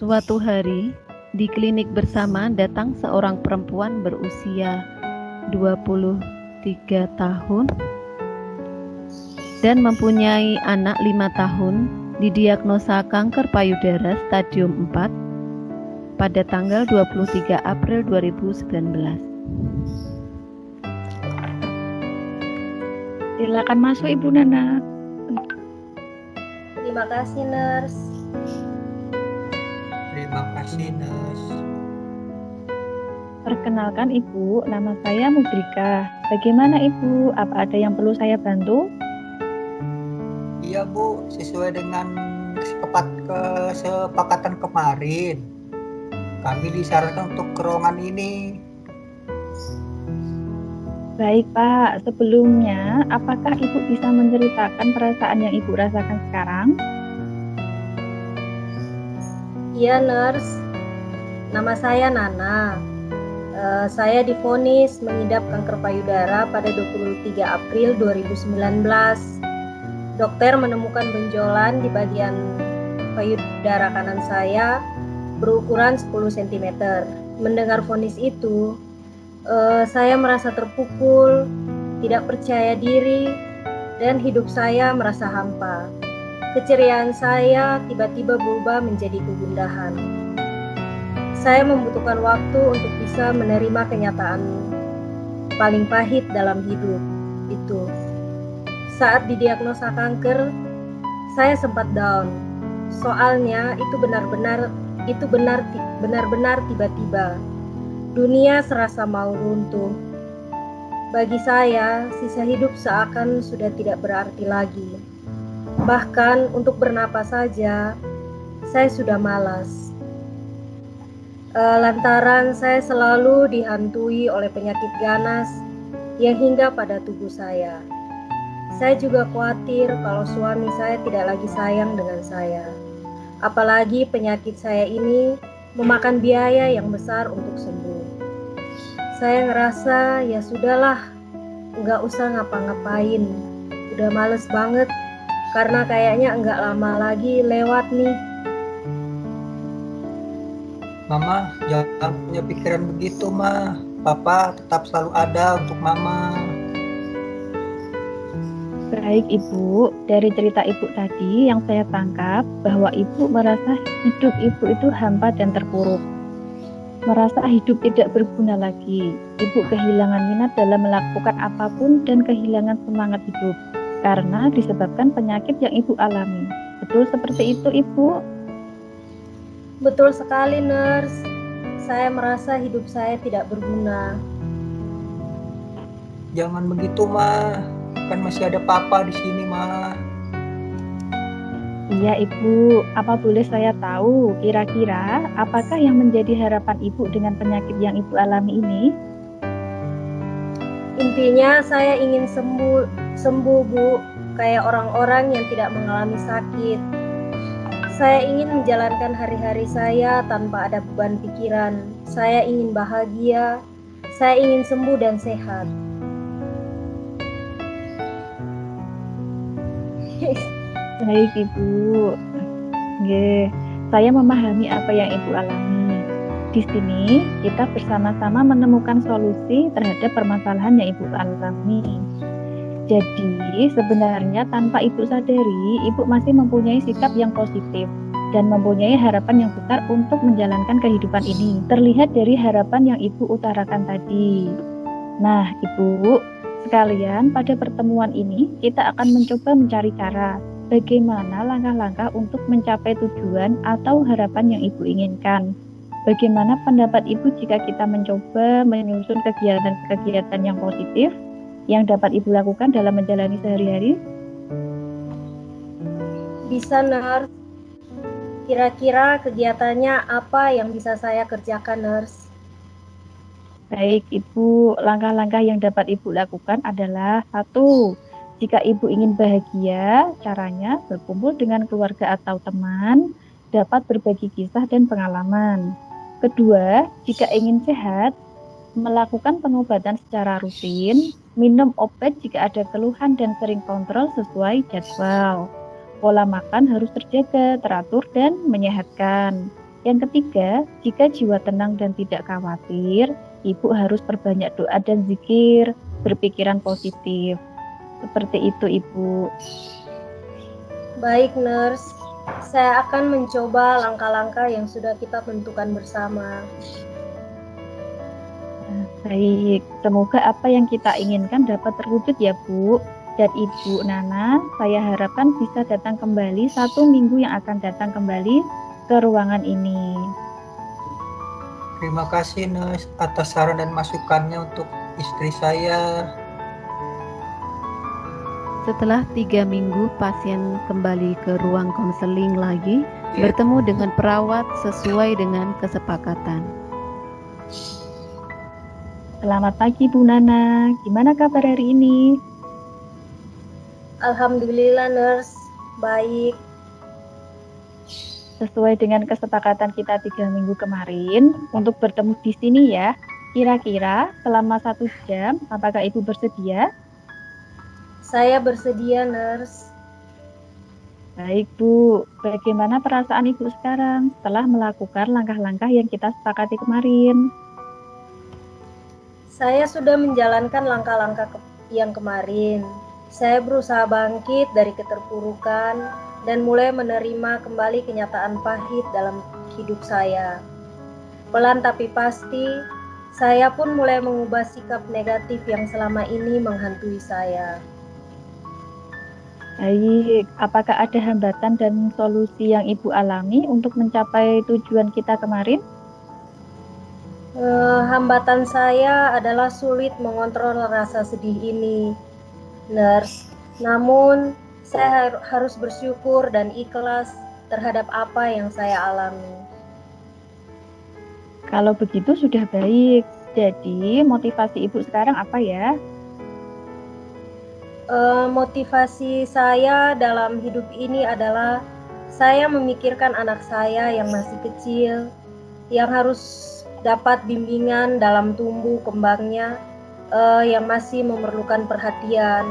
Suatu hari, di klinik bersama datang seorang perempuan berusia 23 tahun dan mempunyai anak 5 tahun, didiagnosa kanker payudara stadium 4 pada tanggal 23 April 2019. Silakan masuk Ibu Nana. Terima kasih, Nurse. Terima kasih, Nurse. Perkenalkan Ibu, nama saya Mudrika. Bagaimana Ibu? Apa ada yang perlu saya bantu? Iya, Bu, sesuai dengan kesepakatan kemarin, kami disarankan untuk ke ruangan ini. Baik Pak, sebelumnya apakah Ibu bisa menceritakan perasaan yang Ibu rasakan sekarang? Iya, Nurse. Nama saya Nana. Saya divonis mengidap kanker payudara pada 23 April 2019. Dokter menemukan benjolan di bagian payudara kanan saya berukuran 10 cm. Mendengar vonis itu, saya merasa terpukul, tidak percaya diri, dan hidup saya merasa hampa. Keceriaan saya tiba-tiba berubah menjadi kegundahan. Saya membutuhkan waktu untuk bisa menerima kenyataan paling pahit dalam hidup itu. Saat didiagnosa kanker, saya sempat down. Soalnya itu benar-benar tiba-tiba. Dunia serasa mau runtuh. Bagi saya, sisa hidup seakan sudah tidak berarti lagi. Bahkan untuk bernapas saja, saya sudah malas. Lantaran saya selalu dihantui oleh penyakit ganas yang hingga pada tubuh saya. Saya juga khawatir kalau suami saya tidak lagi sayang dengan saya. Apalagi penyakit saya ini memakan biaya yang besar untuk sembuh. Saya ngerasa ya sudahlah, nggak usah ngapa-ngapain. Udah males banget, karena kayaknya nggak lama lagi lewat nih. Mama, jangan punya pikiran begitu, Ma. Papa tetap selalu ada untuk Mama. Baik Ibu, dari cerita Ibu tadi yang saya tangkap bahwa Ibu merasa hidup Ibu itu hampa dan terpuruk. Merasa hidup tidak berguna lagi. Ibu kehilangan minat dalam melakukan apapun dan kehilangan semangat hidup karena disebabkan penyakit yang Ibu alami. Betul seperti itu Ibu? Betul sekali, Nurse. Saya merasa hidup saya tidak berguna. Jangan begitu, Ma. Kan masih ada Papa di sini, Ma. Iya Ibu, apa boleh saya tahu kira-kira apakah yang menjadi harapan Ibu dengan penyakit yang Ibu alami ini? Intinya saya ingin sembuh Bu, kayak orang-orang yang tidak mengalami sakit. Saya ingin menjalankan hari-hari saya tanpa ada beban pikiran. Saya ingin bahagia, saya ingin sembuh dan sehat. Baik Ibu. Oke, saya memahami apa yang Ibu alami. Di sini kita bersama-sama menemukan solusi terhadap permasalahan yang Ibu alami. Jadi sebenarnya tanpa Ibu sadari, Ibu masih mempunyai sikap yang positif dan mempunyai harapan yang besar untuk menjalankan kehidupan ini. Terlihat dari harapan yang Ibu utarakan tadi. Nah Ibu, sekalian pada pertemuan ini kita akan mencoba mencari cara bagaimana langkah-langkah untuk mencapai tujuan atau harapan yang Ibu inginkan. Bagaimana pendapat Ibu jika kita mencoba menyusun kegiatan-kegiatan yang positif yang dapat Ibu lakukan dalam menjalani sehari-hari? Bisa, Nurse. Kira-kira kegiatannya apa yang bisa saya kerjakan, Nurse? Baik Ibu, langkah-langkah yang dapat Ibu lakukan adalah 1. Jika Ibu ingin bahagia, caranya berkumpul dengan keluarga atau teman, dapat berbagi kisah dan pengalaman. 2. Jika ingin sehat, melakukan pengobatan secara rutin, minum obat jika ada keluhan dan sering kontrol sesuai jadwal. Pola makan harus terjaga, teratur, dan menyehatkan. Yang ketiga, jika jiwa tenang dan tidak khawatir, Ibu harus perbanyak doa dan zikir, berpikiran positif. Seperti itu, Ibu. Baik, Nurse. Saya akan mencoba langkah-langkah yang sudah kita tentukan bersama. Baik, semoga apa yang kita inginkan dapat terwujud ya, Bu. Dan Ibu Nana, saya harapkan bisa datang kembali 1 minggu yang akan datang kembali ke ruangan ini. Terima kasih Nurse atas saran dan masukannya untuk istri saya. Setelah 3 minggu, pasien kembali ke ruang konseling lagi, Ya. bertemu dengan perawat sesuai dengan kesepakatan. Selamat pagi, Bu Nana. Gimana kabar hari ini? Alhamdulillah, Nurse. Baik. Sesuai dengan kesepakatan kita 3 minggu kemarin untuk bertemu di sini ya. Kira-kira selama 1 jam, apakah Ibu bersedia? Saya bersedia, Nurse. Baik, Bu. Bagaimana perasaan Ibu sekarang setelah melakukan langkah-langkah yang kita sepakati kemarin? Saya sudah menjalankan langkah-langkah yang kemarin. Saya berusaha bangkit dari keterpurukan dan mulai menerima kembali kenyataan pahit dalam hidup saya. Pelan tapi pasti, saya pun mulai mengubah sikap negatif yang selama ini menghantui saya. Baik, apakah ada hambatan dan solusi yang Ibu alami untuk mencapai tujuan kita kemarin? Hambatan saya adalah sulit mengontrol rasa sedih ini, Nurse. Namun, saya harus bersyukur dan ikhlas terhadap apa yang saya alami. Kalau begitu sudah baik. Jadi, motivasi Ibu sekarang apa ya? Motivasi saya dalam hidup ini adalah saya memikirkan anak saya yang masih kecil, yang harus dapat bimbingan dalam tumbuh kembangnya, yang masih memerlukan perhatian.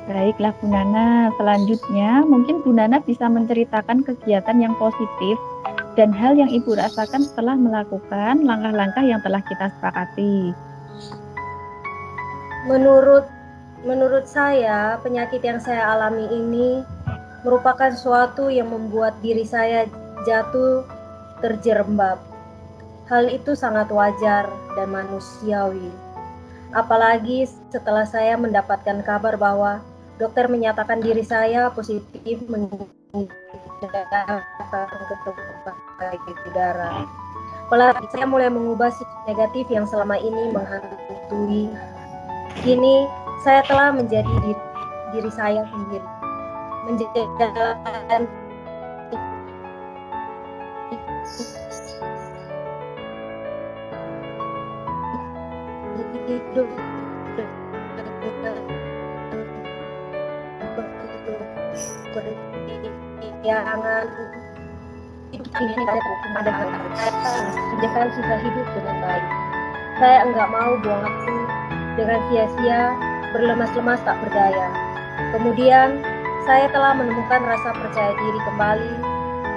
Baiklah Bu Nana, selanjutnya mungkin Bu Nana bisa menceritakan kegiatan yang positif dan hal yang Ibu rasakan setelah melakukan langkah-langkah yang telah kita sepakati. Menurut saya, penyakit yang saya alami ini merupakan suatu yang membuat diri saya jatuh terjerembab. Hal itu sangat wajar dan manusiawi. Apalagi setelah saya mendapatkan kabar bahwa dokter menyatakan diri saya positif mengidap kanker payudara. Pelan saya mulai mengubah sikap negatif yang selama ini menghantui. Kini saya telah menjadi diri saya sendiri, menjalankan hidup berkegiatan hidup ini ada menjalankan sisa hidup dengan baik. Saya enggak mau buang waktu dengan sia-sia, berlemas-lemas tak berdaya. Kemudian saya telah menemukan rasa percaya diri kembali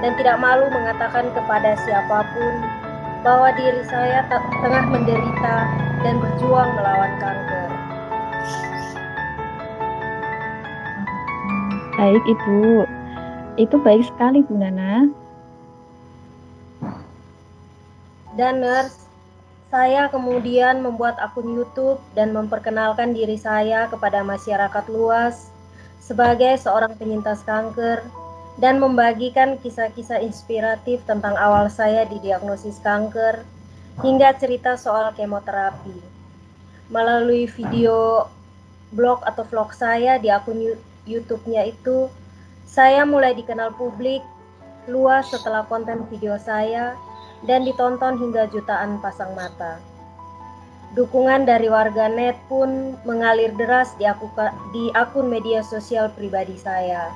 dan tidak malu mengatakan kepada siapapun bahwa diri saya tengah menderita dan berjuang melawan kanker. Baik Ibu, itu baik sekali Bu Nana. Dan Nurse, saya kemudian membuat akun YouTube dan memperkenalkan diri saya kepada masyarakat luas sebagai seorang penyintas kanker dan membagikan kisah-kisah inspiratif tentang awal saya didiagnosis kanker hingga cerita soal kemoterapi. Melalui video blog atau vlog saya di akun YouTube-nya itu, saya mulai dikenal publik luas setelah konten video saya dan ditonton hingga jutaan pasang mata. Dukungan dari warganet pun mengalir deras di akun media sosial pribadi saya,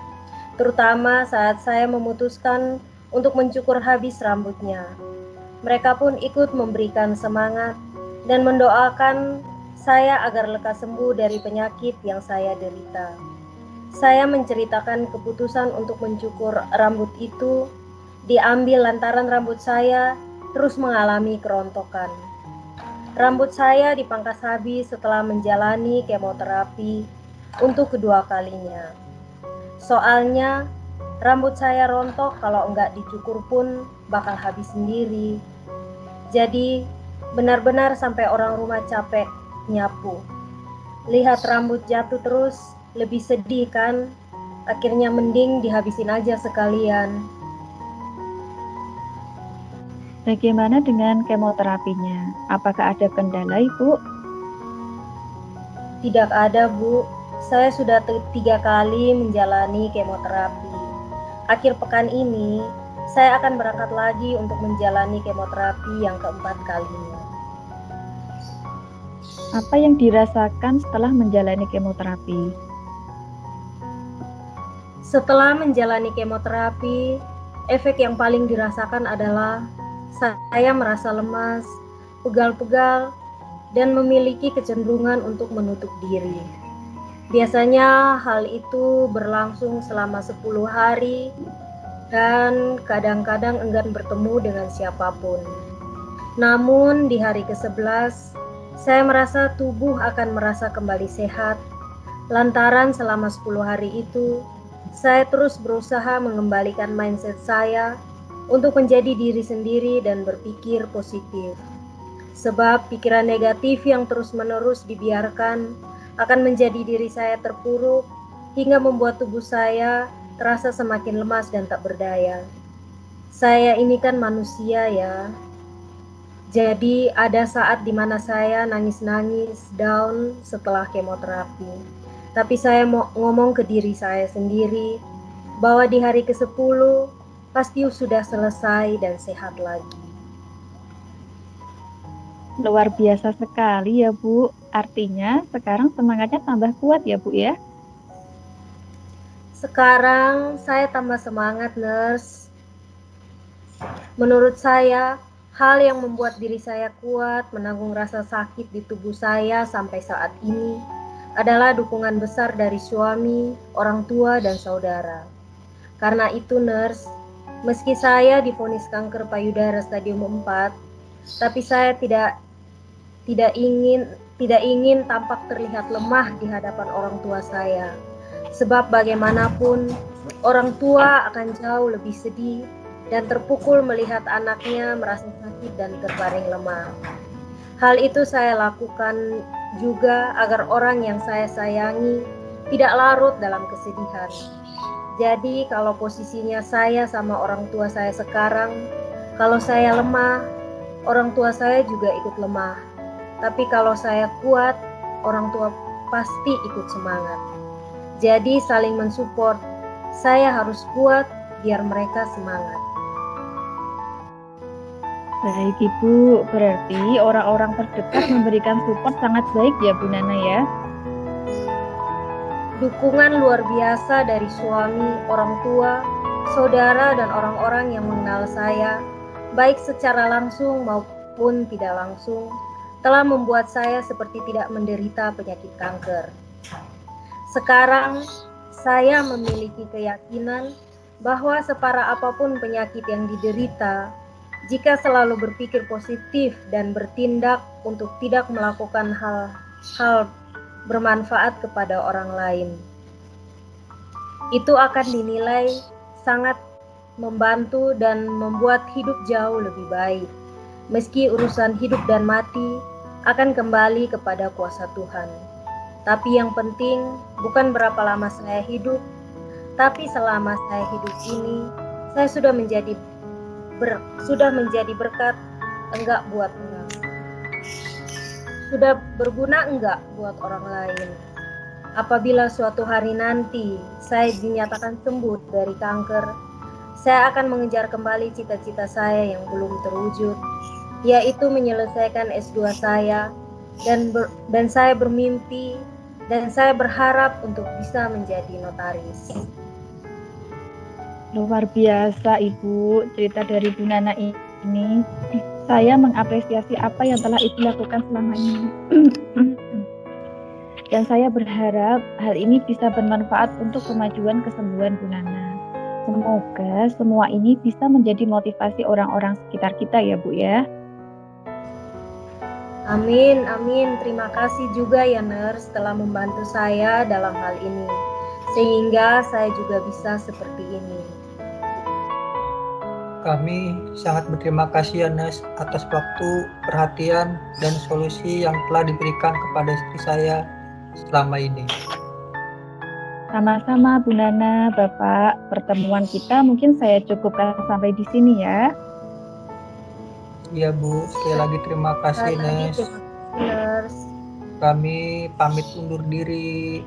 terutama saat saya memutuskan untuk mencukur habis rambutnya. Mereka pun ikut memberikan semangat dan mendoakan saya agar lekas sembuh dari penyakit yang saya derita. Saya menceritakan keputusan untuk mencukur rambut itu diambil lantaran rambut saya terus mengalami kerontokan. Rambut saya dipangkas habis setelah menjalani kemoterapi untuk kedua kalinya. Soalnya rambut saya rontok, kalau enggak dicukur pun bakal habis sendiri. Jadi benar-benar sampai orang rumah capek nyapu. Lihat rambut jatuh terus, lebih sedih kan? Akhirnya mending dihabisin aja sekalian. Bagaimana dengan kemoterapinya? Apakah ada kendala, Ibu? Tidak ada, Bu. Saya sudah 3 kali menjalani kemoterapi. Akhir pekan ini, saya akan berangkat lagi untuk menjalani kemoterapi yang keempat kalinya. Apa yang dirasakan setelah menjalani kemoterapi? Setelah menjalani kemoterapi, efek yang paling dirasakan adalah saya merasa lemas, pegal-pegal, dan memiliki kecenderungan untuk menutup diri. Biasanya hal itu berlangsung selama 10 hari dan kadang-kadang enggan bertemu dengan siapapun. Namun di hari ke-11, saya merasa tubuh akan merasa kembali sehat. Lantaran selama 10 hari itu, saya terus berusaha mengembalikan mindset saya untuk menjadi diri sendiri dan berpikir positif. Sebab pikiran negatif yang terus-menerus dibiarkan akan menjadi diri saya terpuruk hingga membuat tubuh saya terasa semakin lemas dan tak berdaya. Saya ini kan manusia ya. Jadi ada saat dimana saya nangis-nangis down setelah kemoterapi. Tapi saya mau ngomong ke diri saya sendiri bahwa di hari ke-10 pasti sudah selesai dan sehat lagi. Luar biasa sekali ya, Bu. Artinya sekarang semangatnya tambah kuat ya, Bu ya? Sekarang saya tambah semangat, nurse. Menurut saya, hal yang membuat diri saya kuat menanggung rasa sakit di tubuh saya sampai saat ini adalah dukungan besar dari suami, orang tua, dan saudara. Karena itu, nurse, meski saya divonis kanker payudara stadium 4, tapi saya tidak ingin tampak terlihat lemah di hadapan orang tua saya. Sebab bagaimanapun, orang tua akan jauh lebih sedih dan terpukul melihat anaknya merasa sakit dan terbaring lemah. Hal itu saya lakukan juga agar orang yang saya sayangi tidak larut dalam kesedihan. Jadi kalau posisinya saya sama orang tua saya sekarang, kalau saya lemah, orang tua saya juga ikut lemah. Tapi kalau saya kuat, orang tua pasti ikut semangat. Jadi saling mensupport. Saya harus kuat biar mereka semangat. Baik Ibu, berarti orang-orang terdekat memberikan support sangat baik ya Bu Nana ya? Dukungan luar biasa dari suami, orang tua, saudara, dan orang-orang yang mengenal saya, baik secara langsung maupun tidak langsung, telah membuat saya seperti tidak menderita penyakit kanker. Sekarang, saya memiliki keyakinan bahwa separah apapun penyakit yang diderita, jika selalu berpikir positif dan bertindak untuk tidak melakukan hal-hal bermanfaat kepada orang lain, itu akan dinilai sangat membantu dan membuat hidup jauh lebih baik. Meski urusan hidup dan mati akan kembali kepada kuasa Tuhan. Tapi yang penting bukan berapa lama saya hidup, tapi selama saya hidup ini, saya sudah menjadi berkat enggak buat orang. Sudah berguna enggak buat orang lain? Apabila suatu hari nanti saya dinyatakan sembuh dari kanker, saya akan mengejar kembali cita-cita saya yang belum terwujud, yaitu menyelesaikan S2 saya, dan saya bermimpi dan saya berharap untuk bisa menjadi notaris. Luar biasa Ibu, cerita dari Bu Nana ini. Saya mengapresiasi apa yang telah Ibu lakukan selama ini. Dan saya berharap hal ini bisa bermanfaat untuk kemajuan kesembuhan Bu Nana. Semoga semua ini bisa menjadi motivasi orang-orang sekitar kita ya Bu ya. Amin, amin. Terima kasih juga ya Nurse telah membantu saya dalam hal ini. Sehingga saya juga bisa seperti ini. Kami sangat berterima kasih ya Nes atas waktu, perhatian, dan solusi yang telah diberikan kepada istri saya selama ini. Sama-sama Bu Nana, Bapak. Pertemuan kita mungkin saya cukupkan sampai di sini ya. Iya Bu, sekali lagi terima kasih Sekali lagi Nes. terima kasih Nurse. Kami pamit undur diri.